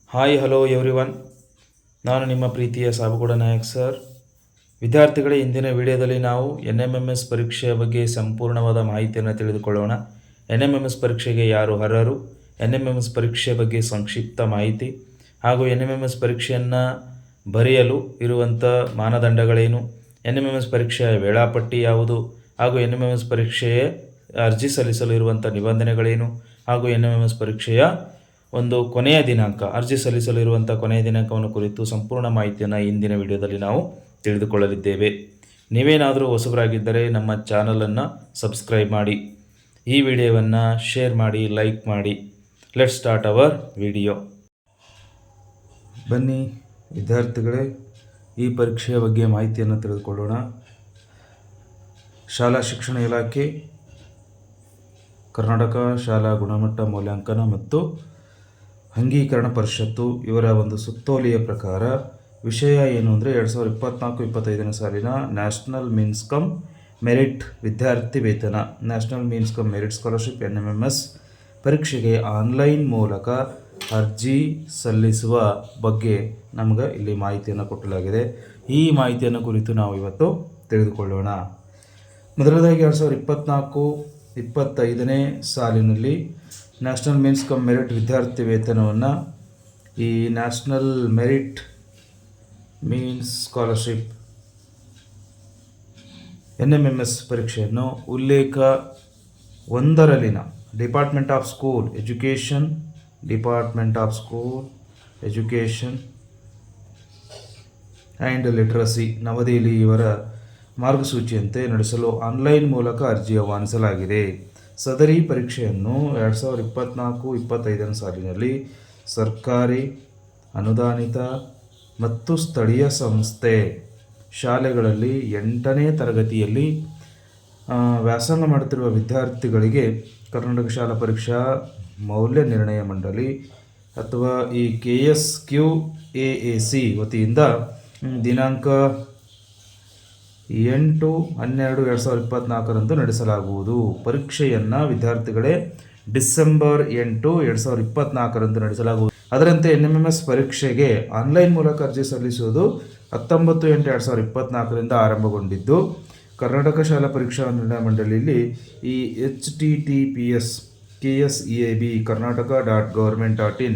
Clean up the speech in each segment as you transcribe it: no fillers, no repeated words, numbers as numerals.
Hi hello everyone, ನಾನು ನಿಮ್ಮ ಪ್ರೀತಿಯ ಸಾಬುಗೌಡ ನಾಯಕ್ ಸರ್. ವಿದ್ಯಾರ್ಥಿಗಳೇ, ಇಂದಿನ ವಿಡಿಯೋದಲ್ಲಿ ನಾವು NMMS ಪರೀಕ್ಷೆಯ ಬಗ್ಗೆ ಸಂಪೂರ್ಣವಾದ ಮಾಹಿತಿಯನ್ನು ತಿಳಿದುಕೊಳ್ಳೋಣ. NMMS ಪರೀಕ್ಷೆಗೆ ಯಾರು ಅರ್ಹರು, NMMS ಪರೀಕ್ಷೆಯ ಬಗ್ಗೆ ಸಂಕ್ಷಿಪ್ತ ಮಾಹಿತಿ ಹಾಗೂ NMMS ಪರೀಕ್ಷೆಯನ್ನು ಬರೆಯಲು ಇರುವಂಥ ಮಾನದಂಡಗಳೇನು, NMMS ಪರೀಕ್ಷೆಯ ವೇಳಾಪಟ್ಟಿ ಯಾವುದು ಹಾಗೂ NMMS ಪರೀಕ್ಷೆಯ ಅರ್ಜಿ ಸಲ್ಲಿಸಲು ಇರುವಂಥ ನಿಬಂಧನೆಗಳೇನು ಹಾಗೂ NMMS ಪರೀಕ್ಷೆಯ ಒಂದು ಕೊನೆಯ ದಿನಾಂಕ, ಅರ್ಜಿ ಸಲ್ಲಿಸಲು ಇರುವಂಥ ಕೊನೆಯ ದಿನಾಂಕವನ್ನು ಕುರಿತು ಸಂಪೂರ್ಣ ಮಾಹಿತಿಯನ್ನು ಇಂದಿನ ವಿಡಿಯೋದಲ್ಲಿ ನಾವು ತಿಳಿದುಕೊಳ್ಳಲಿದ್ದೇವೆ. ನೀವೇನಾದರೂ ಹೊಸಬರಾಗಿದ್ದರೆ ನಮ್ಮ ಚಾನಲನ್ನು ಸಬ್ಸ್ಕ್ರೈಬ್ ಮಾಡಿ, ಈ ವಿಡಿಯೋವನ್ನು ಶೇರ್ ಮಾಡಿ, ಲೈಕ್ ಮಾಡಿ. Let start hour video. ಬನ್ನಿ ವಿದ್ಯಾರ್ಥಿಗಳೇ, ಈ ಪರೀಕ್ಷೆಯ ಬಗ್ಗೆ ಮಾಹಿತಿಯನ್ನು ತಿಳಿದುಕೊಳ್ಳೋಣ. ಶಾಲಾ ಶಿಕ್ಷಣ ಇಲಾಖೆ, ಕರ್ನಾಟಕ ಶಾಲಾ ಗುಣಮಟ್ಟ ಮೌಲ್ಯಾಂಕನ ಮತ್ತು ಅಂಗೀಕರಣ ಪರಿಷತ್ತು ಇವರ ಒಂದು ಸುತ್ತೋಲೆಯ ಪ್ರಕಾರ ವಿಷಯ ಏನು ಅಂದರೆ 2024-25ನೇ ಸಾಲಿನ ನ್ಯಾಷನಲ್ ಮೀನ್ಸ್ ಕಮ್ ಮೆರಿಟ್ ವಿದ್ಯಾರ್ಥಿ ವೇತನ, national means come merit scholarship NMMS ಪರೀಕ್ಷೆಗೆ ಆನ್ಲೈನ್ ಮೂಲಕ ಅರ್ಜಿ ಸಲ್ಲಿಸುವ ಬಗ್ಗೆ ನಮಗೆ ಇಲ್ಲಿ ಮಾಹಿತಿಯನ್ನು ಕೊಟ್ಟಲಾಗಿದೆ. ಈ ಮಾಹಿತಿಯನ್ನು ಕುರಿತು ನಾವು ಇವತ್ತು ತಿಳಿದುಕೊಳ್ಳೋಣ. ಮೊದಲದಾಗಿ 2024-25ನೇ ಸಾಲಿನಲ್ಲಿ ನ್ಯಾಷನಲ್ ಮೀನ್ಸ್ ಕಮ್ ಮೆರಿಟ್ ವಿದ್ಯಾರ್ಥಿ ವೇತನವನ್ನು ಈ national merit means scholarship NMMS ಪರೀಕ್ಷೆಯನ್ನು ಉಲ್ಲೇಖ 1ರಲ್ಲಿನ department of school education and literacy New Delhi ಇವರ ಮಾರ್ಗಸೂಚಿಯಂತೆ ನಡೆಸಲು ಆನ್ಲೈನ್ ಮೂಲಕ ಅರ್ಜಿ ಆಹ್ವಾನಿಸಲಾಗಿದೆ. ಸದರಿ ಪರೀಕ್ಷೆಯನ್ನು 2024-25ನೇ ಸಾಲಿನಲ್ಲಿ ಸರ್ಕಾರಿ, ಅನುದಾನಿತ ಮತ್ತು ಸ್ಥಳೀಯ ಸಂಸ್ಥೆ ಶಾಲೆಗಳಲ್ಲಿ 8ನೇ ತರಗತಿಯಲ್ಲಿ ವ್ಯಾಸಂಗ ಮಾಡುತ್ತಿರುವ ವಿದ್ಯಾರ್ಥಿಗಳಿಗೆ ಕರ್ನಾಟಕ ಶಾಲಾ ಪರೀಕ್ಷಾ ಮೌಲ್ಯ ನಿರ್ಣಯ ಮಂಡಳಿ ಅಥವಾ ಈ KSQAAC ವತಿಯಿಂದ ದಿನಾಂಕ 8/12/2024ರಂದು ನಡೆಸಲಾಗುವುದು. ಪರೀಕ್ಷೆಯನ್ನು ವಿದ್ಯಾರ್ಥಿಗಳೇ ಡಿಸೆಂಬರ್ 8, 2024ರಂದು ನಡೆಸಲಾಗುವುದು. ಅದರಂತೆ NMMS ಪರೀಕ್ಷೆಗೆ ಆನ್ಲೈನ್ ಮೂಲಕ ಅರ್ಜಿ ಸಲ್ಲಿಸುವುದು 19/8/2024ರಿಂದ ಆರಂಭಗೊಂಡಿದ್ದು, ಕರ್ನಾಟಕ ಶಾಲಾ ಪರೀಕ್ಷಾ ನಿರ್ಣಯ ಮಂಡಳಿಯಲ್ಲಿ ಈ https KSEAB karnataka.government.in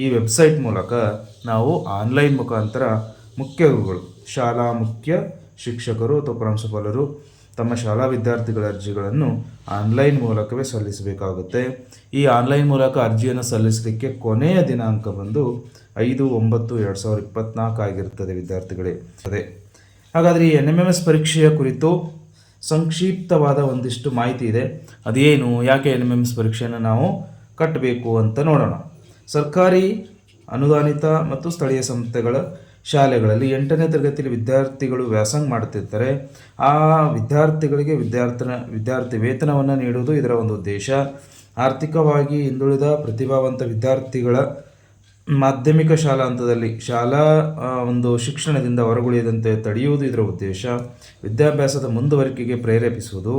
ಈ ವೆಬ್ಸೈಟ್ ಮೂಲಕ ನಾವು ಆನ್ಲೈನ್ ಮುಖಾಂತರ ಮುಖ್ಯ ಗುರುಗಳು, ಶಾಲಾ ಮುಖ್ಯ ಶಿಕ್ಷಕರು ಅಥವಾ ಪ್ರಾಂಶುಪಾಲರು ತಮ್ಮ ಶಾಲಾ ವಿದ್ಯಾರ್ಥಿಗಳ ಅರ್ಜಿಗಳನ್ನು ಆನ್ಲೈನ್ ಮೂಲಕವೇ ಸಲ್ಲಿಸಬೇಕಾಗುತ್ತೆ. ಈ ಆನ್ಲೈನ್ ಮೂಲಕ ಅರ್ಜಿಯನ್ನು ಸಲ್ಲಿಸಲಿಕ್ಕೆ ಕೊನೆಯ ದಿನಾಂಕ ಬಂದು 5/9/2024 ಆಗಿರುತ್ತದೆ ವಿದ್ಯಾರ್ಥಿಗಳೇ. ಹಾಗಾದರೆ ಈ NMMS ಪರೀಕ್ಷೆಯ ಕುರಿತು ಸಂಕ್ಷಿಪ್ತವಾದ ಒಂದಿಷ್ಟು ಮಾಹಿತಿ ಇದೆ. ಅದೇನು, ಯಾಕೆ NMMS ಪರೀಕ್ಷೆಯನ್ನು ನಾವು ಕಟ್ಟಬೇಕು ಅಂತ ನೋಡೋಣ. ಸರ್ಕಾರಿ, ಅನುದಾನಿತ ಮತ್ತು ಸ್ಥಳೀಯ ಸಂಸ್ಥೆಗಳ ಶಾಲೆಗಳಲ್ಲಿ 8ನೇ ತರಗತಿಯಲ್ಲಿ ವಿದ್ಯಾರ್ಥಿಗಳು ವ್ಯಾಸಂಗ ಮಾಡುತ್ತಿದ್ದರೆ ಆ ವಿದ್ಯಾರ್ಥಿಗಳಿಗೆ ವಿದ್ಯಾರ್ಥಿ ವೇತನವನ್ನು ನೀಡುವುದು ಇದರ ಒಂದು ಉದ್ದೇಶ. ಆರ್ಥಿಕವಾಗಿ ಹಿಂದುಳಿದ ಪ್ರತಿಭಾವಂತ ವಿದ್ಯಾರ್ಥಿಗಳ ಮಾಧ್ಯಮಿಕ ಶಾಲಾ ಹಂತದಲ್ಲಿ ಶಾಲಾ ಒಂದು ಶಿಕ್ಷಣದಿಂದ ಹೊರಗುಳಿಯದಂತೆ ತಡೆಯುವುದು ಇದರ ಉದ್ದೇಶ. ವಿದ್ಯಾಭ್ಯಾಸದ ಮುಂದುವರಿಕೆಗೆ ಪ್ರೇರೇಪಿಸುವುದು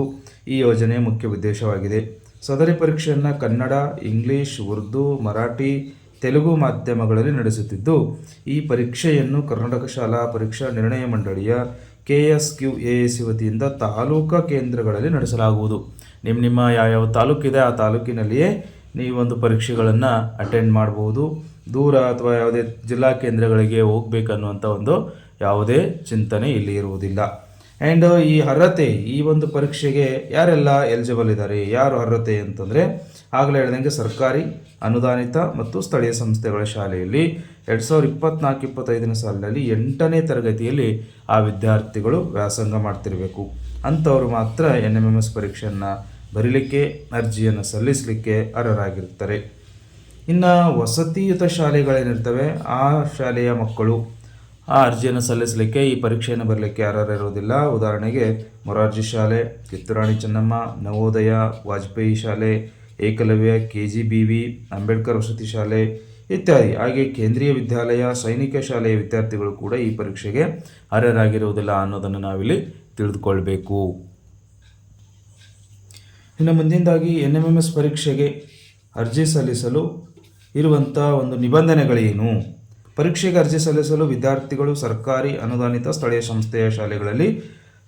ಈ ಯೋಜನೆಯ ಮುಖ್ಯ ಉದ್ದೇಶವಾಗಿದೆ. ಸದರಿ ಪರೀಕ್ಷೆಯನ್ನು ಕನ್ನಡ, ಇಂಗ್ಲಿಷ್, ಉರ್ದು, ಮರಾಠಿ, ತೆಲುಗು ಮಾಧ್ಯಮಗಳಲ್ಲಿ ನಡೆಸುತ್ತಿದ್ದು, ಈ ಪರೀಕ್ಷೆಯನ್ನು ಕರ್ನಾಟಕ ಶಾಲಾ ಪರೀಕ್ಷಾ ನಿರ್ಣಯ ಮಂಡಳಿಯ KSQAAC ವತಿಯಿಂದ ತಾಲೂಕಾ ಕೇಂದ್ರಗಳಲ್ಲಿ ನಡೆಸಲಾಗುವುದು. ನಿಮ್ಮ ಯಾವ್ಯಾವ ತಾಲೂಕಿದೆ ಆ ತಾಲೂಕಿನಲ್ಲಿಯೇ ನೀವು ಒಂದು ಪರೀಕ್ಷೆಗಳನ್ನು ಅಟೆಂಡ್ ಮಾಡ್ಬೋದು. ದೂರ ಅಥವಾ ಯಾವುದೇ ಜಿಲ್ಲಾ ಕೇಂದ್ರಗಳಿಗೆ ಹೋಗ್ಬೇಕನ್ನುವಂಥ ಒಂದು ಯಾವುದೇ ಚಿಂತನೆ ಇಲ್ಲಿ ಇರುವುದಿಲ್ಲ. ಆ್ಯಂಡ್ ಈ ಅರ್ಹತೆ, ಈ ಒಂದು ಪರೀಕ್ಷೆಗೆ ಯಾರೆಲ್ಲ ಎಲಿಜಿಬಲ್ ಇದ್ದಾರೆ, ಯಾರು ಅರ್ಹತೆ ಅಂತಂದರೆ ಆಗಲೇ ಹೇಳಿದಂಗೆ ಸರ್ಕಾರಿ, ಅನುದಾನಿತ ಮತ್ತು ಸ್ಥಳೀಯ ಸಂಸ್ಥೆಗಳ ಶಾಲೆಯಲ್ಲಿ 2024-25ನೇ ಸಾಲಿನಲ್ಲಿ 8ನೇ ತರಗತಿಯಲ್ಲಿ ಆ ವಿದ್ಯಾರ್ಥಿಗಳು ವ್ಯಾಸಂಗ ಮಾಡ್ತಿರಬೇಕು. ಅಂಥವರು ಮಾತ್ರ NMMS ಪರೀಕ್ಷೆಯನ್ನು ಬರೀಲಿಕ್ಕೆ, ಅರ್ಜಿಯನ್ನು ಸಲ್ಲಿಸಲಿಕ್ಕೆ ಅರ್ಹರಾಗಿರ್ತಾರೆ. ಇನ್ನು ವಸತಿಯುತ ಶಾಲೆಗಳೇನಿರ್ತವೆ ಆ ಶಾಲೆಯ ಮಕ್ಕಳು ಆ ಅರ್ಜಿಯನ್ನು ಸಲ್ಲಿಸಲಿಕ್ಕೆ, ಈ ಪರೀಕ್ಷೆಯನ್ನು ಬರಲಿಕ್ಕೆ ಅರ್ಹರಿರುವುದಿಲ್ಲ. ಉದಾಹರಣೆಗೆ ಮೊರಾರ್ಜಿ ಶಾಲೆ, ಕಿತ್ತೂರಾಣಿ ಚೆನ್ನಮ್ಮ, ನವೋದಯ, ವಾಜಪೇಯಿ ಶಾಲೆ, ಏಕಲವ್ಯ, KGBV, ಅಂಬೇಡ್ಕರ್ ವಸತಿ ಶಾಲೆ ಇತ್ಯಾದಿ. ಹಾಗೆ ಕೇಂದ್ರೀಯ ವಿದ್ಯಾಲಯ, ಸೈನಿಕ ಶಾಲೆಯ ವಿದ್ಯಾರ್ಥಿಗಳು ಕೂಡ ಈ ಪರೀಕ್ಷೆಗೆ ಅರ್ಹರಾಗಿರುವುದಿಲ್ಲ ಅನ್ನೋದನ್ನು ನಾವಿಲ್ಲಿ ತಿಳಿದುಕೊಳ್ಬೇಕು. ಇನ್ನು ಮುಂದಿನದಾಗಿ NMMS ಪರೀಕ್ಷೆಗೆ ಅರ್ಜಿ ಸಲ್ಲಿಸಲು ಇರುವಂಥ ಒಂದು ನಿಬಂಧನೆಗಳೇನು? ಪರೀಕ್ಷೆಗೆ ಅರ್ಜಿ ಸಲ್ಲಿಸಲು ವಿದ್ಯಾರ್ಥಿಗಳು ಸರ್ಕಾರಿ ಅನುದಾನಿತ ಸ್ಥಳೀಯ ಸಂಸ್ಥೆಯ ಶಾಲೆಗಳಲ್ಲಿ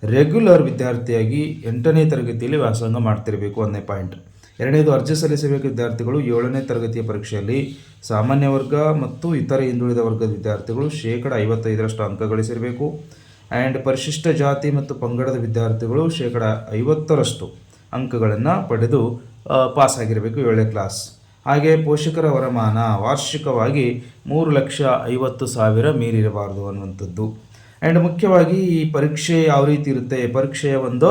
ರೆಗ್ಯುಲರ್ ವಿದ್ಯಾರ್ಥಿಯಾಗಿ 8ನೇ ತರಗತಿಯಲ್ಲಿ ವ್ಯಾಸಂಗ ಮಾಡ್ತಿರಬೇಕು. 1ನೇ ಪಾಯಿಂಟ್. 2ನೇದು, ಅರ್ಜಿ ಸಲ್ಲಿಸಬೇಕು ವಿದ್ಯಾರ್ಥಿಗಳು 7ನೇ ತರಗತಿಯ ಪರೀಕ್ಷೆಯಲ್ಲಿ ಸಾಮಾನ್ಯ ವರ್ಗ ಮತ್ತು ಇತರೆ ಹಿಂದುಳಿದ ವರ್ಗದ ವಿದ್ಯಾರ್ಥಿಗಳು 55% ಅಂಕ ಗಳಿಸಿರಬೇಕು. ಆ್ಯಂಡ್ ಪರಿಶಿಷ್ಟ ಜಾತಿ ಮತ್ತು ಪಂಗಡದ ವಿದ್ಯಾರ್ಥಿಗಳು 50% ಅಂಕಗಳನ್ನು ಪಡೆದು ಪಾಸಾಗಿರಬೇಕು 7ನೇ ಕ್ಲಾಸ್. ಹಾಗೆ ಪೋಷಕರ ವರಮಾನ ವಾರ್ಷಿಕವಾಗಿ 3,50,000 ಮೀರಿರಬಾರ್ದು ಅನ್ನುವಂಥದ್ದು. ಆ್ಯಂಡ್ ಮುಖ್ಯವಾಗಿ ಈ ಪರೀಕ್ಷೆ ಯಾವ ರೀತಿ ಇರುತ್ತೆ, ಪರೀಕ್ಷೆಯ ಒಂದು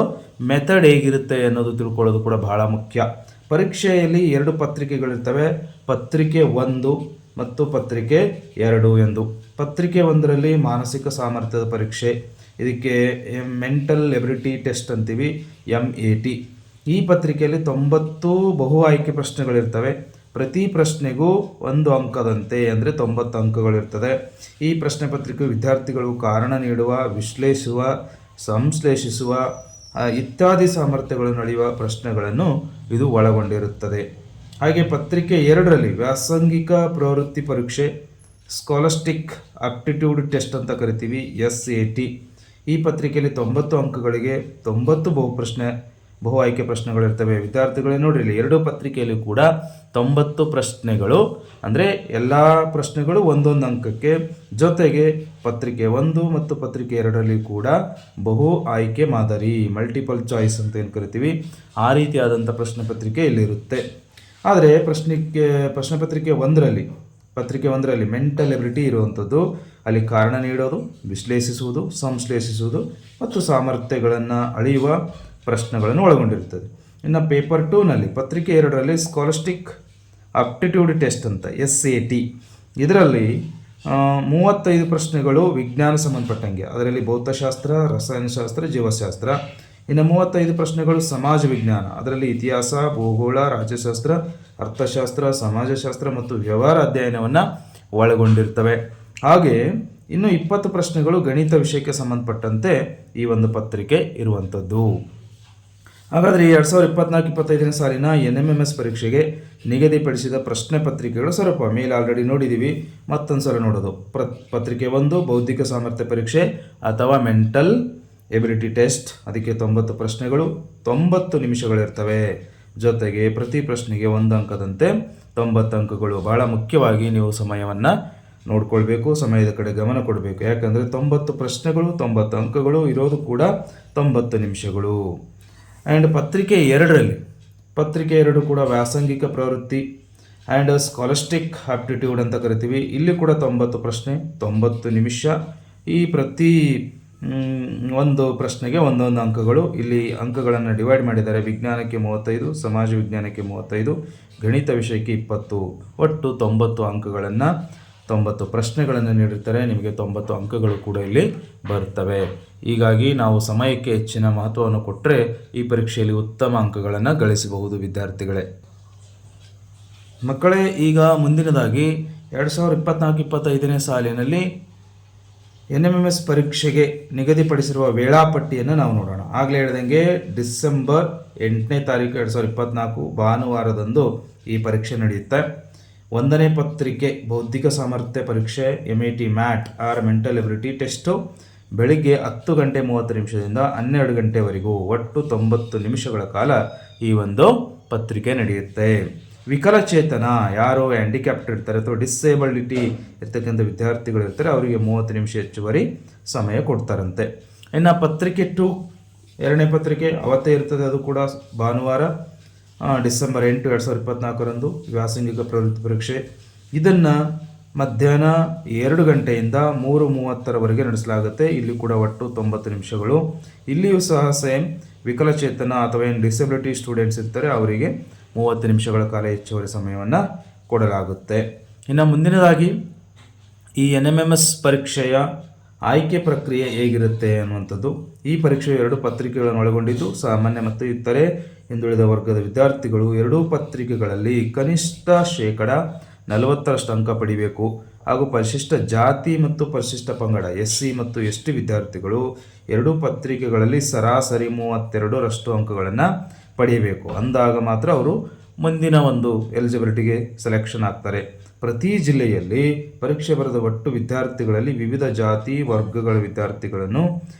ಮೆಥಡ್ ಹೇಗಿರುತ್ತೆ ಅನ್ನೋದು ತಿಳ್ಕೊಳ್ಳೋದು ಕೂಡ ಬಹಳ ಮುಖ್ಯ. ಪರೀಕ್ಷೆಯಲ್ಲಿ 2 ಪತ್ರಿಕೆಗಳಿರ್ತವೆ, ಪತ್ರಿಕೆ 1 ಮತ್ತು ಪತ್ರಿಕೆ 2 ಎಂದು. ಪತ್ರಿಕೆ 1ರಲ್ಲಿ ಮಾನಸಿಕ ಸಾಮರ್ಥ್ಯದ ಪರೀಕ್ಷೆ, ಇದಕ್ಕೆ ಮೆಂಟಲ್ ಎಬಿಲಿಟಿ ಟೆಸ್ಟ್ ಅಂತೀವಿ, MAT. ಈ ಪತ್ರಿಕೆಯಲ್ಲಿ 90 ಬಹು ಆಯ್ಕೆ ಪ್ರಶ್ನೆಗಳಿರ್ತವೆ. ಪ್ರತಿ ಪ್ರಶ್ನೆಗೂ 1 ಅಂಕದಂತೆ ಅಂದರೆ 90 ಅಂಕಗಳಿರ್ತದೆ. ಈ ಪ್ರಶ್ನೆ ಪತ್ರಿಕೆ ವಿದ್ಯಾರ್ಥಿಗಳು ಕಾರಣ ನೀಡುವ, ವಿಶ್ಲೇಷಿಸುವ, ಸಂಶ್ಲೇಷಿಸುವ ಇತ್ಯಾದಿ ಸಾಮರ್ಥ್ಯಗಳನ್ನು ಅಳೆಯುವ ಪ್ರಶ್ನೆಗಳನ್ನು ಇದು ಒಳಗೊಂಡಿರುತ್ತದೆ. ಹಾಗೆ ಪತ್ರಿಕೆ 2ರಲ್ಲಿ ವ್ಯಾಸಂಗಿಕ ಪ್ರವೃತ್ತಿ ಪರೀಕ್ಷೆ, ಸ್ಕಾಲಸ್ಟಿಕ್ ಆಪ್ಟಿಟ್ಯೂಡ್ ಟೆಸ್ಟ್ ಅಂತ ಕರಿತೀವಿ, SAT. ಈ ಪತ್ರಿಕೆಯಲ್ಲಿ 90 ಅಂಕಗಳಿಗೆ 90 ಬಹು ಆಯ್ಕೆ ಪ್ರಶ್ನೆಗಳಿರ್ತವೆ. ವಿದ್ಯಾರ್ಥಿಗಳೇ ನೋಡಿರಿ, 2 ಪತ್ರಿಕೆಯಲ್ಲಿ ಕೂಡ 90 ಪ್ರಶ್ನೆಗಳು ಅಂದರೆ ಎಲ್ಲ ಪ್ರಶ್ನೆಗಳು 1 ಅಂಕಕ್ಕೆ. ಜೊತೆಗೆ ಪತ್ರಿಕೆ 1 ಮತ್ತು ಪತ್ರಿಕೆ 2ರಲ್ಲಿ ಕೂಡ ಬಹು ಆಯ್ಕೆ ಮಾದರಿ, ಮಲ್ಟಿಪಲ್ ಚಾಯ್ಸ್ ಅಂತ ಏನು ಕರಿತೀವಿ, ಆ ರೀತಿಯಾದಂಥ ಪ್ರಶ್ನೆ ಪತ್ರಿಕೆ ಇಲ್ಲಿರುತ್ತೆ. ಆದರೆ ಪ್ರಶ್ನೆ ಪತ್ರಿಕೆ 1ರಲ್ಲಿ ಮೆಂಟಲ್ ಎಬಿಲಿಟಿ ಇರುವಂಥದ್ದು. ಅಲ್ಲಿ ಕಾರಣ ನೀಡೋದು, ವಿಶ್ಲೇಷಿಸುವುದು, ಸಂಶ್ಲೇಷಿಸುವುದು ಮತ್ತು ಸಾಮರ್ಥ್ಯಗಳನ್ನು ಅಳೆಯುವ ಪ್ರಶ್ನೆಗಳನ್ನು ಒಳಗೊಂಡಿರುತ್ತದೆ. ಇನ್ನು ಪೇಪರ್ 2ನಲ್ಲಿ ಪತ್ರಿಕೆ 2ರಲ್ಲಿ ಸ್ಕಾಲಸ್ಟಿಕ್ ಆಪ್ಟಿಟ್ಯೂಡ್ ಟೆಸ್ಟ್ ಅಂತ SAT. ಇದರಲ್ಲಿ 35 ಪ್ರಶ್ನೆಗಳು ವಿಜ್ಞಾನ ಸಂಬಂಧಪಟ್ಟಂಗೆ, ಅದರಲ್ಲಿ ಭೌತಶಾಸ್ತ್ರ, ರಸಾಯನಶಾಸ್ತ್ರ, ಜೀವಶಾಸ್ತ್ರ. ಇನ್ನು 35 ಪ್ರಶ್ನೆಗಳು ಸಮಾಜ ವಿಜ್ಞಾನ, ಅದರಲ್ಲಿ ಇತಿಹಾಸ, ಭೂಗೋಳ, ರಾಜ್ಯಶಾಸ್ತ್ರ, ಅರ್ಥಶಾಸ್ತ್ರ, ಸಮಾಜಶಾಸ್ತ್ರ ಮತ್ತು ವ್ಯವಹಾರ ಅಧ್ಯಯನವನ್ನು ಒಳಗೊಂಡಿರ್ತವೆ. ಹಾಗೆ ಇನ್ನು 20 ಪ್ರಶ್ನೆಗಳು ಗಣಿತ ವಿಷಯಕ್ಕೆ ಸಂಬಂಧಪಟ್ಟಂತೆ ಈ ಒಂದು ಪತ್ರಿಕೆ ಇರುವಂಥದ್ದು. ಹಾಗಾದರೆ 2024-25ನೇ ಸಾಲಿನ NMMS ಪರೀಕ್ಷೆಗೆ ನಿಗದಿಪಡಿಸಿದ ಪ್ರಶ್ನೆ ಪತ್ರಿಕೆಗಳು ಸ್ವಲ್ಪ ಮೇಲೆ ಆಲ್ರೆಡಿ ನೋಡಿದ್ದೀವಿ, ಮತ್ತೊಂದು ಸಲ ನೋಡೋದು. ಪತ್ರಿಕೆ 1 ಬೌದ್ಧಿಕ ಸಾಮರ್ಥ್ಯ ಪರೀಕ್ಷೆ ಅಥವಾ ಮೆಂಟಲ್ ಎಬಿಲಿಟಿ ಟೆಸ್ಟ್, ಅದಕ್ಕೆ 90 ಪ್ರಶ್ನೆಗಳು, 90 ನಿಮಿಷಗಳಿರ್ತವೆ. ಜೊತೆಗೆ ಪ್ರತಿ ಪ್ರಶ್ನೆಗೆ 1 ಅಂಕದಂತೆ 90 ಅಂಕಗಳು. ಭಾಳ ಮುಖ್ಯವಾಗಿ ನೀವು ಸಮಯವನ್ನು ನೋಡ್ಕೊಳ್ಬೇಕು, ಸಮಯದ ಕಡೆ ಗಮನ ಕೊಡಬೇಕು. ಯಾಕಂದರೆ 90 ಪ್ರಶ್ನೆಗಳು 90 ಅಂಕಗಳು ಇರೋದು ಕೂಡ 90 ನಿಮಿಷಗಳು. ಆ್ಯಂಡ್ ಪತ್ರಿಕೆ 2 ಕೂಡ ವ್ಯಾಸಂಗಿಕ ಪ್ರವೃತ್ತಿ ಆ್ಯಂಡ್ ಸ್ಕಾಲಸ್ಟಿಕ್ ಆಪ್ಟಿಟ್ಯೂಡ್ ಅಂತ ಕರಿತೀವಿ. ಇಲ್ಲಿ ಕೂಡ 90 ಪ್ರಶ್ನೆ 90 ನಿಮಿಷ. ಈ ಪ್ರತಿ ಒಂದು ಪ್ರಶ್ನೆಗೆ 1 ಅಂಕಗಳು. ಇಲ್ಲಿ ಅಂಕಗಳನ್ನು ಡಿವೈಡ್ ಮಾಡಿದ್ದಾರೆ. ವಿಜ್ಞಾನಕ್ಕೆ 35, ಸಮಾಜ ವಿಜ್ಞಾನಕ್ಕೆ 35, ಗಣಿತ ವಿಷಯಕ್ಕೆ 20, ಒಟ್ಟು 90 ಅಂಕಗಳನ್ನು 90 ಪ್ರಶ್ನೆಗಳನ್ನು ನೀಡಿರ್ತಾರೆ. ನಿಮಗೆ 90 ಅಂಕಗಳು ಕೂಡ ಇಲ್ಲಿ ಬರ್ತವೆ. ಹೀಗಾಗಿ ನಾವು ಸಮಯಕ್ಕೆ ಹೆಚ್ಚಿನ ಮಹತ್ವವನ್ನು ಕೊಟ್ಟರೆ ಈ ಪರೀಕ್ಷೆಯಲ್ಲಿ ಉತ್ತಮ ಅಂಕಗಳನ್ನು ಗಳಿಸಬಹುದು ವಿದ್ಯಾರ್ಥಿಗಳೇ. ಮಕ್ಕಳೇ, ಈಗ ಮುಂದಿನದಾಗಿ 2024-25ನೇ ಸಾಲಿನಲ್ಲಿ NMMS ಪರೀಕ್ಷೆಗೆ ನಿಗದಿಪಡಿಸಿರುವ ವೇಳಾಪಟ್ಟಿಯನ್ನು ನಾವು ನೋಡೋಣ. ಆಗಲೇ ಹೇಳಿದಂಗೆ ಡಿಸೆಂಬರ್ 8ನೇ ತಾರೀಕು 2024 ಭಾನುವಾರದಂದು ಈ ಪರೀಕ್ಷೆ ನಡೆಯುತ್ತೆ. 1ನೇ ಪತ್ರಿಕೆ ಬೌದ್ಧಿಕ ಸಾಮರ್ಥ್ಯ ಪರೀಕ್ಷೆ MAT or mental ability test ಬೆಳಿಗ್ಗೆ 10:30 12 ಗಂಟೆವರೆಗೂ ಒಟ್ಟು 90 ನಿಮಿಷಗಳ ಕಾಲ ಈ ಒಂದು ಪತ್ರಿಕೆ ನಡೆಯುತ್ತೆ. ವಿಕಲಚೇತನ, ಯಾರು ಹ್ಯಾಂಡಿಕ್ಯಾಪ್ಟ್ ಇರ್ತಾರೆ ಅಥವಾ ಡಿಸೇಬಿಲಿಟಿ ಇರ್ತಕ್ಕಂಥ ವಿದ್ಯಾರ್ಥಿಗಳು ಇರ್ತಾರೆ, ಅವರಿಗೆ 30 ನಿಮಿಷ ಹೆಚ್ಚುವರಿ ಸಮಯ ಕೊಡ್ತಾರಂತೆ. ಇನ್ನು ಪತ್ರಿಕೆ 2 2ನೇ ಪತ್ರಿಕೆ ಅವತ್ತೇ ಇರ್ತದೆ, ಅದು ಕೂಡ ಭಾನುವಾರ ಡಿಸೆಂಬರ್ 8, 2024 ವ್ಯಾಸಂಗಿಕ ಪ್ರವೃತ್ತಿ ಪರೀಕ್ಷೆ. ಇದನ್ನು ಮಧ್ಯಾಹ್ನ 2 ಗಂಟೆಯಿಂದ 3:30 ನಡೆಸಲಾಗುತ್ತೆ. ಇಲ್ಲಿ ಕೂಡ ಒಟ್ಟು 90 ನಿಮಿಷಗಳು. ಇಲ್ಲಿಯೂ ಸಹ ಸೇಮ್ ವಿಕಲಚೇತನ ಅಥವಾ ಏನು ಡಿಸೆಬಿಲಿಟಿ ಸ್ಟೂಡೆಂಟ್ಸ್ ಇರ್ತಾರೆ ಅವರಿಗೆ 30 ನಿಮಿಷಗಳ ಕಾಲ ಹೆಚ್ಚುವರಿ ಸಮಯವನ್ನು ಕೊಡಲಾಗುತ್ತೆ. ಇನ್ನು ಮುಂದಿನದಾಗಿ ಈ NMMS ಪರೀಕ್ಷೆಯ ಆಯ್ಕೆ ಪ್ರಕ್ರಿಯೆ ಹೇಗಿರುತ್ತೆ ಅನ್ನುವಂಥದ್ದು. ಈ ಪರೀಕ್ಷೆಯು 2 ಪತ್ರಿಕೆಗಳನ್ನು ಒಳಗೊಂಡಿದ್ದು ಸಾಮಾನ್ಯ ಮತ್ತು ಇತರೆ ಹಿಂದುಳಿದ ವರ್ಗದ ವಿದ್ಯಾರ್ಥಿಗಳು 2 ಪತ್ರಿಕೆಗಳಲ್ಲಿ ಕನಿಷ್ಠ 40% ಅಂಕ ಪಡಿಬೇಕು. ಹಾಗೂ ಪರಿಶಿಷ್ಟ ಜಾತಿ ಮತ್ತು ಪರಿಶಿಷ್ಟ ಪಂಗಡ SC ಮತ್ತು ST ವಿದ್ಯಾರ್ಥಿಗಳು 2 ಪತ್ರಿಕೆಗಳಲ್ಲಿ ಸರಾಸರಿ 32% ಅಂಕಗಳನ್ನು ಪಡೆಯಬೇಕು. ಅಂದಾಗ ಮಾತ್ರ ಅವರು ಮುಂದಿನ ಒಂದು ಎಲಿಜಿಬಿಲಿಟಿಗೆ ಸೆಲೆಕ್ಷನ್ ಆಗ್ತಾರೆ. ಪ್ರತಿ ಜಿಲ್ಲೆಯಲ್ಲಿ ಪರೀಕ್ಷೆ ಬರೆದ ಒಟ್ಟು ವಿದ್ಯಾರ್ಥಿಗಳಲ್ಲಿ ವಿವಿಧ ಜಾತಿ ವರ್ಗಗಳ ವಿದ್ಯಾರ್ಥಿಗಳನ್ನು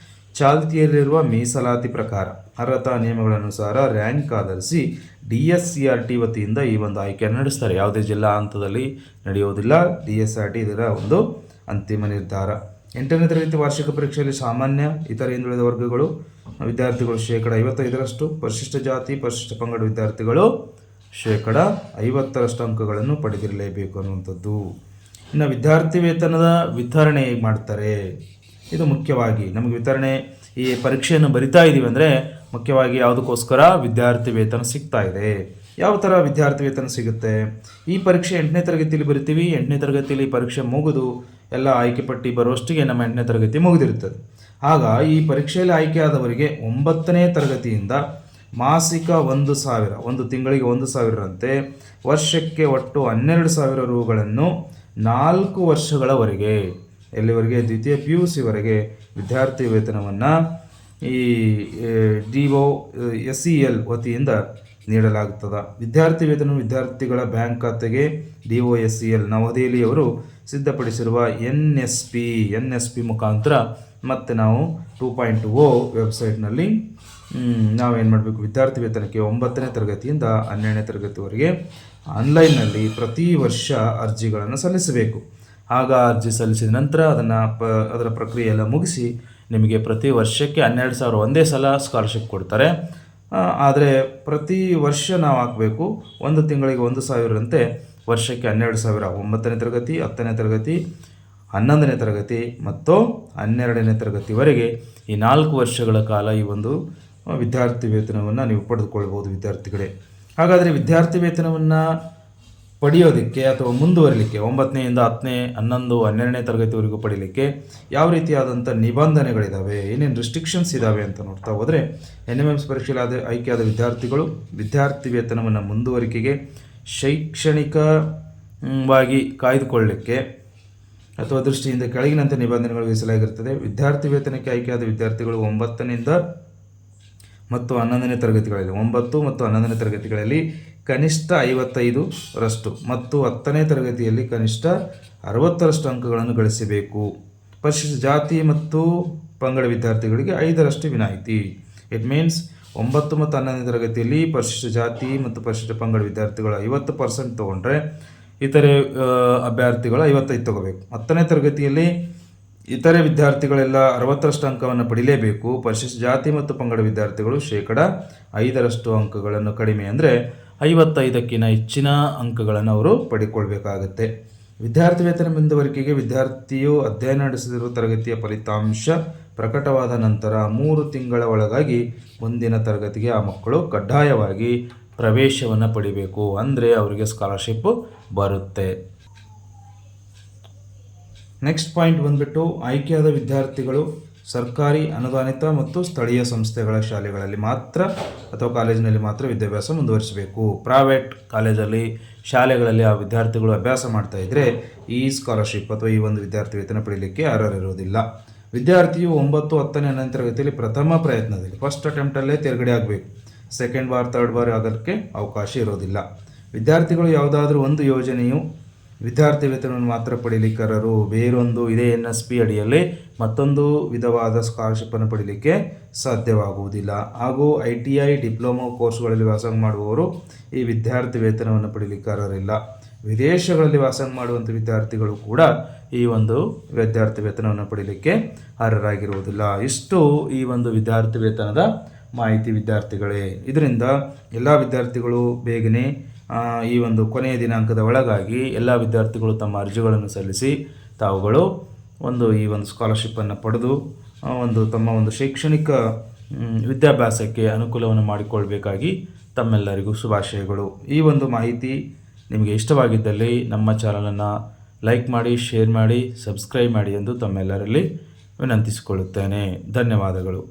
ಚಾಲ್ತಿಯಲ್ಲಿರುವ ಮೀಸಲಾತಿ ಪ್ರಕಾರ ಅರ್ಹತಾ ನಿಯಮಗಳ ಅನುಸಾರ ರ್ಯಾಂಕ್ ಆಧರಿಸಿ DSCRT ವತಿಯಿಂದ ಈ ಒಂದು ಆಯ್ಕೆಯನ್ನು ನಡೆಸ್ತಾರೆ. ಯಾವುದೇ ಜಿಲ್ಲಾ ಹಂತದಲ್ಲಿ ನಡೆಯುವುದಿಲ್ಲ. DSRT ಇದರ ಒಂದು ಅಂತಿಮ ನಿರ್ಧಾರ. 8ನೇ ತರಗತಿ ವಾರ್ಷಿಕ ಪರೀಕ್ಷೆಯಲ್ಲಿ ಸಾಮಾನ್ಯ ಇತರ ಹಿಂದುಳಿದ ವರ್ಗಗಳು ವಿದ್ಯಾರ್ಥಿಗಳು 55% ಪರಿಶಿಷ್ಟ ಜಾತಿ ಪರಿಶಿಷ್ಟ ಪಂಗಡ ವಿದ್ಯಾರ್ಥಿಗಳು 50% ಅಂಕಗಳನ್ನು ಪಡೆದಿರಲೇಬೇಕು ಅನ್ನುವಂಥದ್ದು. ಇನ್ನು ವಿದ್ಯಾರ್ಥಿ ವೇತನದ ವಿತರಣೆ ಹೇಗೆ ಮಾಡ್ತಾರೆ, ಇದು ಮುಖ್ಯವಾಗಿ ನಮಗೆ ವಿತರಣೆ ಈ ಪರೀಕ್ಷೆಯನ್ನು ಬರಿತಾ ಇದ್ದೀವಿ ಅಂದರೆ ಮುಖ್ಯವಾಗಿ ಯಾವುದಕ್ಕೋಸ್ಕರ ವಿದ್ಯಾರ್ಥಿ ವೇತನ ಸಿಗ್ತಾ ಇದೆ. ಯಾವ ಥರ ವಿದ್ಯಾರ್ಥಿ ವೇತನ ಸಿಗುತ್ತೆ? ಈ ಪರೀಕ್ಷೆ 8ನೇ ತರಗತಿಯಲ್ಲಿ ಬರಿತೀವಿ. 8ನೇ ತರಗತಿಯಲ್ಲಿ ಪರೀಕ್ಷೆ ಮುಗಿದು ಎಲ್ಲ ಆಯ್ಕೆ ಪಟ್ಟಿ ಬರುವಷ್ಟಿಗೆ ನಮ್ಮ 8ನೇ ತರಗತಿ ಮುಗಿದಿರುತ್ತದೆ. ಆಗ ಈ ಪರೀಕ್ಷೆಯಲ್ಲಿ ಆಯ್ಕೆಯಾದವರಿಗೆ 9ನೇ ತರಗತಿಯಿಂದ ಮಾಸಿಕ 1,000 ಒಂದು ತಿಂಗಳಿಗೆ 1,000ರಂತೆ ವರ್ಷಕ್ಕೆ ಒಟ್ಟು 12,000 ರೂಗಳನ್ನು 4 ವರ್ಷಗಳವರೆಗೆ ಎಲ್ಲಿವರೆಗೆ ದ್ವಿತೀಯ PUCವರೆಗೆ ವಿದ್ಯಾರ್ಥಿ ವೇತನವನ್ನು ಈ DOSEL ವತಿಯಿಂದ ನೀಡಲಾಗುತ್ತದೆ. ವಿದ್ಯಾರ್ಥಿ ವೇತನ ವಿದ್ಯಾರ್ಥಿಗಳ ಬ್ಯಾಂಕ್ ಖಾತೆಗೆ DOSEL ನವದೆಹಲಿಯವರು ಸಿದ್ಧಪಡಿಸಿರುವ NSP ಮುಖಾಂತರ ಮತ್ತು ನಾವು 2.0 ವೆಬ್ಸೈಟ್ನಲ್ಲಿ ನಾವೇನು ಮಾಡಬೇಕು, ವಿದ್ಯಾರ್ಥಿ ವೇತನಕ್ಕೆ 9ನೇ ತರಗತಿಯಿಂದ 12ನೇ ತರಗತಿವರೆಗೆ ಆನ್ಲೈನ್ನಲ್ಲಿ ಪ್ರತಿ ವರ್ಷ ಅರ್ಜಿಗಳನ್ನು ಸಲ್ಲಿಸಬೇಕು. ಆಗ ಅರ್ಜಿ ಸಲ್ಲಿಸಿದ ನಂತರ ಅದರ ಪ್ರಕ್ರಿಯೆ ಎಲ್ಲ ಮುಗಿಸಿ ನಿಮಗೆ ಪ್ರತಿ ವರ್ಷಕ್ಕೆ 12,000 ಒಂದೇ ಸಲ ಸ್ಕಾಲರ್ಶಿಪ್ ಕೊಡ್ತಾರೆ. ಆದರೆ ಪ್ರತಿ ವರ್ಷ ನಾವು ಹಾಕಬೇಕು. ಒಂದು ತಿಂಗಳಿಗೆ 1,000ರಂತೆ ವರ್ಷಕ್ಕೆ 12,000 9ನೇ ತರಗತಿ 10ನೇ ತರಗತಿ 11ನೇ ತರಗತಿ ಮತ್ತು 12ನೇ ತರಗತಿವರೆಗೆ ಈ 4 ವರ್ಷಗಳ ಕಾಲ ಈ ಒಂದು ವಿದ್ಯಾರ್ಥಿ ವೇತನವನ್ನು ನೀವು ಪಡೆದುಕೊಳ್ಬೋದು ವಿದ್ಯಾರ್ಥಿಗಳೇ. ಹಾಗಾದರೆ ವಿದ್ಯಾರ್ಥಿ ವೇತನವನ್ನು ಪಡೆಯೋದಕ್ಕೆ ಅಥವಾ ಮುಂದುವರಿಲಿಕ್ಕೆ 9ನೇಯಿಂದ 10ನೇ 11 12ನೇ ತರಗತಿವರೆಗೂ ಪಡೀಲಿಕ್ಕೆ ಯಾವ ರೀತಿಯಾದಂಥ ನಿಬಂಧನೆಗಳಿದ್ದಾವೆ, ಏನೇನು ರಿಸ್ಟ್ರಿಕ್ಷನ್ಸ್ ಇದ್ದಾವೆ ಅಂತ ನೋಡ್ತಾ ಹೋದರೆ NMMS ಪರೀಕ್ಷೆಯಲ್ಲಿ ಆಯ್ಕೆಯಾದ ವಿದ್ಯಾರ್ಥಿಗಳು ವಿದ್ಯಾರ್ಥಿ ವೇತನವನ್ನು ಮುಂದುವರಿಕೆಗೆ ಶೈಕ್ಷಣಿಕವಾಗಿ ಕಾಯ್ದುಕೊಳ್ಳಲಿಕ್ಕೆ ಅಥವಾ ದೃಷ್ಟಿಯಿಂದ ಕೆಳಗಿನಂತೆ ನಿಬಂಧನೆಗಳು ವಿಧಿಸಲಾಗಿರುತ್ತದೆ. ವಿದ್ಯಾರ್ಥಿ ವೇತನಕ್ಕೆ ಆಯ್ಕೆಯಾದ ವಿದ್ಯಾರ್ಥಿಗಳು 9ನೇಯಿಂದ ಮತ್ತು 11ನೇ ತರಗತಿಗಳಲ್ಲಿ 9 ಮತ್ತು 11ನೇ ತರಗತಿಗಳಲ್ಲಿ ಕನಿಷ್ಠ 55% ಮತ್ತು 10ನೇ ತರಗತಿಯಲ್ಲಿ ಕನಿಷ್ಠ 60% ಅಂಕಗಳನ್ನು ಗಳಿಸಬೇಕು. ಪರಿಶಿಷ್ಟ ಜಾತಿ ಮತ್ತು ಪಂಗಡ ವಿದ್ಯಾರ್ಥಿಗಳಿಗೆ 5% ವಿನಾಯಿತಿ. ಇಟ್ ಮೀನ್ಸ್ 9 ಮತ್ತು 11ನೇ ತರಗತಿಯಲ್ಲಿ ಪರಿಶಿಷ್ಟ ಜಾತಿ ಮತ್ತು ಪರಿಶಿಷ್ಟ ಪಂಗಡ ವಿದ್ಯಾರ್ಥಿಗಳು 50% ತೊಗೊಂಡ್ರೆ ಇತರೆ ಅಭ್ಯರ್ಥಿಗಳು 55 ತೊಗೋಬೇಕು. 10ನೇ ತರಗತಿಯಲ್ಲಿ ಇತರೆ ವಿದ್ಯಾರ್ಥಿಗಳೆಲ್ಲ 60% ಅಂಕವನ್ನು ಪಡಿಲೇಬೇಕು. ಪರಿಶಿಷ್ಟ ಜಾತಿ ಮತ್ತು ಪಂಗಡ ವಿದ್ಯಾರ್ಥಿಗಳು 5% ಅಂಕಗಳನ್ನು ಕಡಿಮೆ ಅಂದರೆ 55ಕ್ಕಿಂತ ಹೆಚ್ಚಿನ ಅಂಕಗಳನ್ನು ಅವರು ಪಡಿಕೊಳ್ಬೇಕಾಗತ್ತೆ. ವಿದ್ಯಾರ್ಥಿ ವೇತನ ಮುಂದುವರಿಕೆಗೆ ವಿದ್ಯಾರ್ಥಿಯು ಅಧ್ಯಯನ ನಡೆಸಿರುವ ತರಗತಿಯ ಫಲಿತಾಂಶ ಪ್ರಕಟವಾದ ನಂತರ 3 ತಿಂಗಳ ಒಳಗಾಗಿ ಮುಂದಿನ ತರಗತಿಗೆ ಆ ಮಕ್ಕಳು ಕಡ್ಡಾಯವಾಗಿ ಪ್ರವೇಶವನ್ನು ಪಡಿಬೇಕು. ಅಂದರೆ ಅವರಿಗೆ ಸ್ಕಾಲರ್ಶಿಪ್ ಬರುತ್ತೆ. ನೆಕ್ಸ್ಟ್ ಪಾಯಿಂಟ್ ಬಂದುಬಿಟ್ಟು ಆಯ್ಕೆಯಾದ ವಿದ್ಯಾರ್ಥಿಗಳು ಸರ್ಕಾರಿ ಅನುದಾನಿತ ಮತ್ತು ಸ್ಥಳೀಯ ಸಂಸ್ಥೆಗಳ ಶಾಲೆಗಳಲ್ಲಿ ಮಾತ್ರ ಅಥವಾ ಕಾಲೇಜಿನಲ್ಲಿ ಮಾತ್ರ ವಿದ್ಯಾಭ್ಯಾಸ ಮುಂದುವರಿಸಬೇಕು. ಪ್ರೈವೇಟ್ ಕಾಲೇಜಲ್ಲಿ ಶಾಲೆಗಳಲ್ಲಿ ಆ ವಿದ್ಯಾರ್ಥಿಗಳು ಅಭ್ಯಾಸ ಮಾಡ್ತಾ ಇದ್ದರೆ ಈ ಸ್ಕಾಲರ್ಶಿಪ್ ಅಥವಾ ಈ ಒಂದು ವಿದ್ಯಾರ್ಥಿ ವೇತನ ಪಡೀಲಿಕ್ಕೆ ಅರ್ಹರಿರುವುದಿಲ್ಲ. ವಿದ್ಯಾರ್ಥಿಯು 9, 10ನೇ 11ನೇ ತರಗತಿಯಲ್ಲಿ ಪ್ರಥಮ ಪ್ರಯತ್ನದಲ್ಲಿ ಫಸ್ಟ್ ಅಟೆಂಪ್ಟಲ್ಲೇ ತೇರ್ಗಡೆ ಆಗಬೇಕು. ಸೆಕೆಂಡ್ ಬಾರ್ ಥರ್ಡ್ ಬಾರ್ ಆಗೋದಕ್ಕೆ ಅವಕಾಶ ಇರೋದಿಲ್ಲ. ವಿದ್ಯಾರ್ಥಿಗಳು ಯಾವುದಾದ್ರೂ ಒಂದು ಯೋಜನೆಯು ವಿದ್ಯಾರ್ಥಿ ವೇತನವನ್ನು ಮಾತ್ರ ಪಡೀಲಿಕ್ಕೆ ಅರ್ಹರು. ಬೇರೊಂದು ಇದೇ NSP ಅಡಿಯಲ್ಲಿ ಮತ್ತೊಂದು ವಿಧವಾದ ಸ್ಕಾಲರ್ಶಿಪ್ಪನ್ನು ಪಡೀಲಿಕ್ಕೆ ಸಾಧ್ಯವಾಗುವುದಿಲ್ಲ. ಹಾಗೂ ITI ಡಿಪ್ಲೊಮೊ ಕೋರ್ಸ್ಗಳಲ್ಲಿ ವ್ಯಾಸಂಗ ಮಾಡುವವರು ಈ ವಿದ್ಯಾರ್ಥಿ ವೇತನವನ್ನು ಪಡೀಲಿಕ್ಕೆ ಅರ್ಹರಿಲ್ಲ. ವಿದೇಶಗಳಲ್ಲಿ ವ್ಯಾಸಂಗ ಮಾಡುವಂಥ ವಿದ್ಯಾರ್ಥಿಗಳು ಕೂಡ ಈ ಒಂದು ವಿದ್ಯಾರ್ಥಿ ವೇತನವನ್ನು ಪಡೀಲಿಕ್ಕೆ ಅರ್ಹರಾಗಿರುವುದಿಲ್ಲ. ಇಷ್ಟು ಈ ಒಂದು ವಿದ್ಯಾರ್ಥಿ ವೇತನದ ಮಾಹಿತಿ ವಿದ್ಯಾರ್ಥಿಗಳೇ. ಇದರಿಂದ ಎಲ್ಲ ವಿದ್ಯಾರ್ಥಿಗಳು ಬೇಗನೆ ಈ ಒಂದು ಕೊನೆಯ ದಿನಾಂಕದ ಒಳಗಾಗಿ ಎಲ್ಲ ವಿದ್ಯಾರ್ಥಿಗಳು ತಮ್ಮ ಅರ್ಜಿಗಳನ್ನು ಸಲ್ಲಿಸಿ ತಾವುಗಳು ಈ ಒಂದು ಸ್ಕಾಲರ್ಶಿಪ್ಪನ್ನು ಪಡೆದು ತಮ್ಮ ಒಂದು ಶೈಕ್ಷಣಿಕ ವಿದ್ಯಾಭ್ಯಾಸಕ್ಕೆ ಅನುಕೂಲವನ್ನು ಮಾಡಿಕೊಳ್ಬೇಕಾಗಿ ತಮ್ಮೆಲ್ಲರಿಗೂ ಶುಭಾಶಯಗಳು. ಈ ಒಂದು ಮಾಹಿತಿ ನಿಮಗೆ ಇಷ್ಟವಾಗಿದ್ದಲ್ಲಿ ನಮ್ಮ ಚಾನಲನ್ನು ಲೈಕ್ ಮಾಡಿ, ಶೇರ್ ಮಾಡಿ, ಸಬ್ಸ್ಕ್ರೈಬ್ ಮಾಡಿ ಎಂದು ತಮ್ಮೆಲ್ಲರಲ್ಲಿ ವಿನಂತಿಸಿಕೊಳ್ಳುತ್ತೇನೆ. ಧನ್ಯವಾದಗಳು.